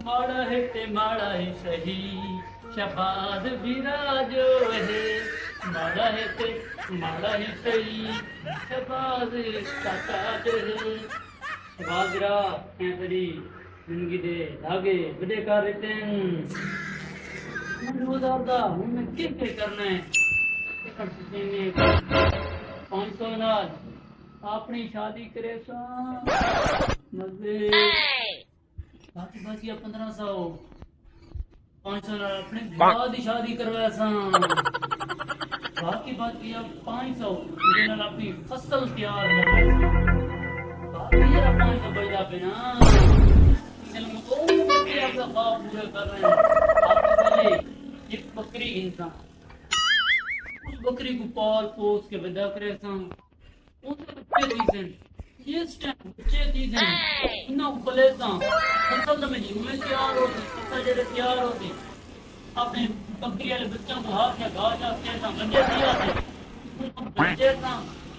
माड़ा है ते माड़ा ही सही शहबाज विराजो है माड़ा है ते माड़ा ही सही शहबाज का ताज है शहबाज विरा क्या तेरी जिंदगी दे धागे बड़े कर रहते हैं रोज़ादा हमें क्या करना है 500 नाल अपनी शादी करे सा मजे बाकी बाकी 1500 500 नाल अपने बाद की शादी करवाया सा बाकी बाकी 500 मुझे नाल अपनी फसल तैयार करवाया बाकी जरा 500 बजा पे ना चलो तो आपका ख्वाब पूरा कर रहे हैं आपके पहले एक बकरी इंसान उस बकरी को पाल पोस के पैदा करे उसके बच्चे दीजन इस टाइम बच्चे दीजन ना पले फसल में झूमे तैयार होती फसल जड़े तैयार होती अपने बकरी वाले बच्चों को हाथ में घा जाते हैं बच्चे दिया थे बच्चे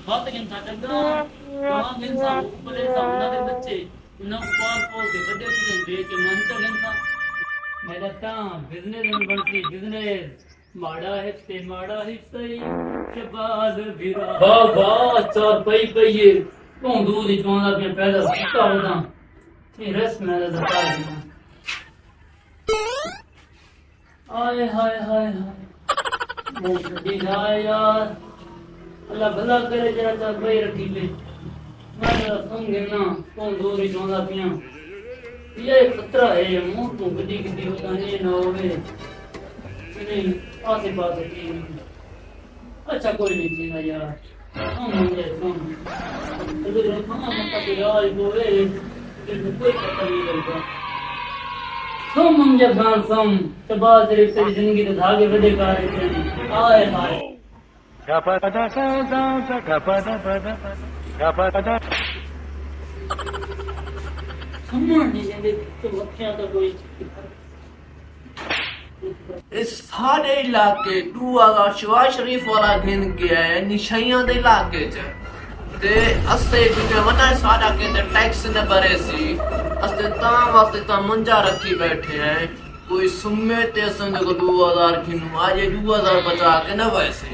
बात इंसान डंगरा वहां इंसान पले उन्होंने बच्चे उन्हें पाल पोस के बड़े दीजन बेच के मन चल इंसान मेरा बिजनेस बनती बिजनेस माड़ा है ते माड़ा ही सही शहबाज विरा वाह वाह चार पई पईए तू दूध ही चोंदा पे पैदा कुत्ता होदा ये रस मेरा दरकार है आए हाय हाय हाय मोदी ना यार अल्लाह भला करे जरा चार पई रखी ले मैं समझे ना तू दूध ही चोंदा पिया ये खतरा है मुंह तो गड्डी गड्डी होता नहीं ना होवे नहीं आसे पास अच्छा कोई नहीं जीना यार हम मुझे सुन अगर रखना मत यार बोले कोई पता नहीं लगता तुम मुझे गान सम शहबाज शरीफ तेरी जिंदगी के धागे बड़े कार आए हाय नहीं लेंगे तो मक्खियां तो कोई इस सारे इलाके तू अगर शहबाज शरीफ वाला घिन गया है निशाइयां दे इलाके च ते अस्ते जिते वना सारा के ते टैक्स ने भरे सी अस्ते तां वास्ते तां मुंजा रखी बैठे हैं कोई सुम्मे ते संग को 2000 घिन आज 2000 बचा के न वैसे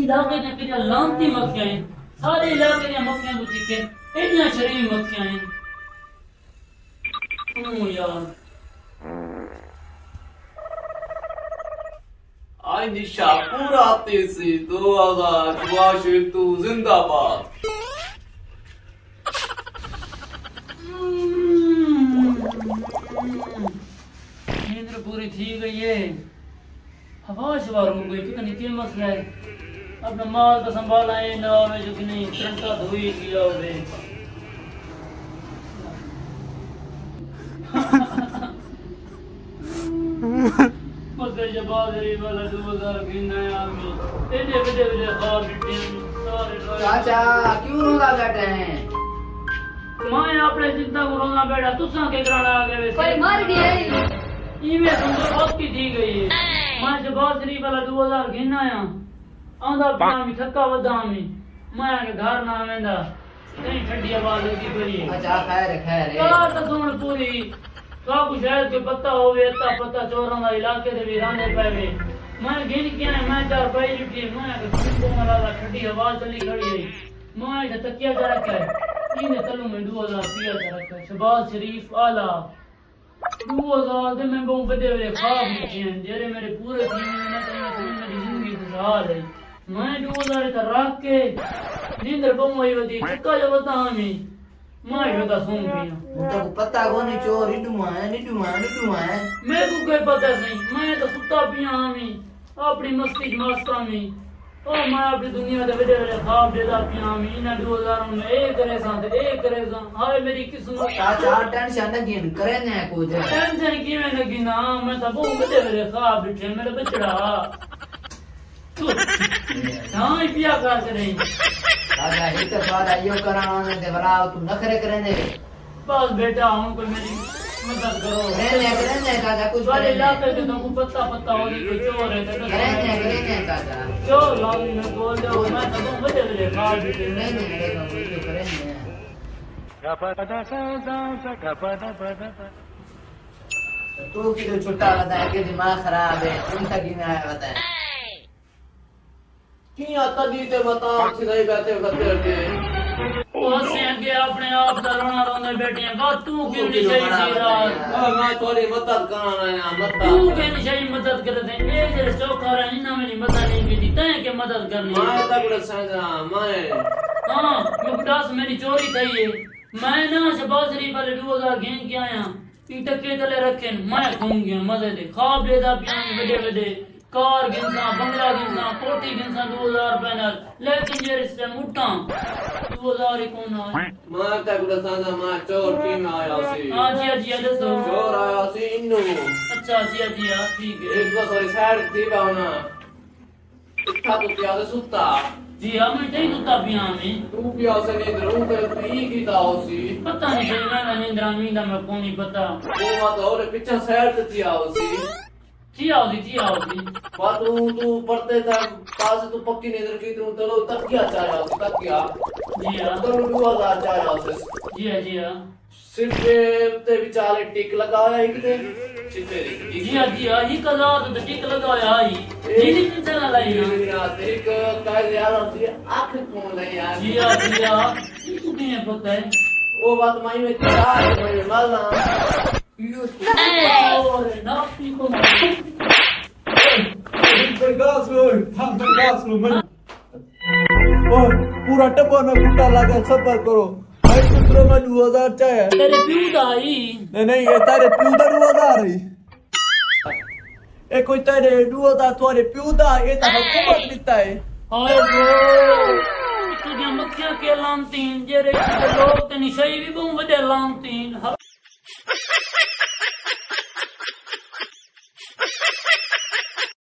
इलाके ने किया लांती मक्खियां हैं सारे इलाके ने मक्खियां को चिके इतना शरीफ मक्खियां हैं यार आई निशा पूरा तेजी 2000 शहबाज शरीफ तू जिंदाबाद नींद पूरी थी गई है हवा शवार हो गई पता नहीं क्या मसला है अपना माल तो संभाला है ना होवे जो कि नहीं करंटा धोई दिया होवे मगर जब बादरी वाला 2000 गिनना है आदमी तेरे बड़े बड़े हाल बिटे सारे चाचा क्यों रोना बैठे हैं मैं अपने चिंता को रोना बैठा तुसा के कराना आ गए वैसे कोई मर गया इवे समझो वक्त की दी गई है मैं शहबाज शरीफ वाला 2000 गिनना आया आंदा पिया में थका वदा में मैं के घर ना आवेंदा नहीं ठंडी आवाज लगी पड़ी है अच्छा खैर खैर कार तो सुन पूरी का कुछ शायद के पता होवे अता पता चोरां दा इलाके दे वीराने पेवे मैं गिन के आया मैं चार पाई जुटी मैं के सुन वाला ठंडी आवाज चली खड़ी है मैं के तकिया जा रखा है इने तलू में 2000 पिया जा रखा है शहबाज शरीफ आला 2000 दे मैं बहुत बड़े बड़े ख्वाब देखे हैं जेरे मेरे पूरे थी मैं तो मेरी जिंदगी खुशहाल है मैं 2000 तक रख के नींद बहु ही वदी चक्का जो बता हमें मैं होता सुन पिया तो पता को नहीं चोर इडुमा है मेरे को कोई पता नहीं मैं तो सुता पिया हमें अपनी मस्ती मस्ता में ओ मैं अपनी दुनिया दे बड़े बड़े ख्वाब देदा पिया हमें इन 2000 में ए करे सा हाय मेरी किस्मत चाचा टेंशन न गिन करे न कुछ टेंशन की मैं लगी ना मैं तो बहुत बड़े बड़े ख्वाब देखे मेरे बचड़ा हाँ पिया कर रही दादा एक बार आइयो कराना ने देवरा तू नखरे करे ने बस बेटा हूं कोई मेरी मदद करो करें चाचा कुछ वाले करें इलाके के तुमको पता हो कोई चोर है तो करें चाचा चोर लागी ने बोल दो मैं तो तुम बजे बजे मार देते तू की तो छुट्टा बताया कि दिमाग खराब है तुम तक ही आया बताया किया तदी ते बताओ सिलाई बैठे करते ओसे आगे अपने आप दा रोना रोंदे बैठियां का तू क्यों नहीं सही सीरा मैं थोड़ी मदद कराना है तू मदद क्यों नहीं सही मदद कर दे ए जे चौका रही ना मेरी मदद नहीं की तय के मदद करनी मैं तक समझा मैं हां मुकदास मेरी चोरी थई है मैं ना शबाज शरीफ वाले 2000 घेन के आया ई टके तले रखे मैं घूम गया मजे दे खाब लेदा पियान बड़े बड़े कार गिनसा बंगला गिनसा कोठी गिनसा 2000 रुपए नाल लेकिन ये रिश्ते मुट्टा 2000 ही कौन आया मैं तक समझा मैं चोर की में आया सी हां जी दसो चोर आया सी इन्नू अच्छा जी ठीक है एक बार थोड़ी साइड थी बावना इतना तो क्या सुता जी हाँ मैं नहीं सुता पिया में तू पिया से नींद रू ते पी की दाओ सी पता नहीं सही मैं नींद नींद में कौन नहीं पता वो मत और पीछे साइड थी आओ सी जी आओ दी बात तू पढ़ते था पास तू पक्की नींद की तू चलो तक क्या चाह रहा सी तक क्या जी हाँ तो 2000 चाह रहा सी जी हाँ सिर्फ ते विचारे टिक लगाया एक दे चितेरी जी हाँ ये कदा तो टिक लगाया ही जी नहीं चला लाई ना यार तेरी का यार होती है आंख कौन है यार जी हाँ ये नहीं पता है वो बात माई में क्या है मैं मालना और ना पी को पूरा टप्पा ना कुत्ता लगा सफर करो भाई दूसरों में 2000 चाहिए तेरे प्यू दाई नहीं ये तारे प्यू दा 2000 है ए कोई तारे 2000 तुम्हारे प्यू दा ये तो हुकूमत लिखता है हाय ब्रो तुझे मक्खियां के लामतीन जे रे लोग ते निशाई भी बहु वडे लामतीन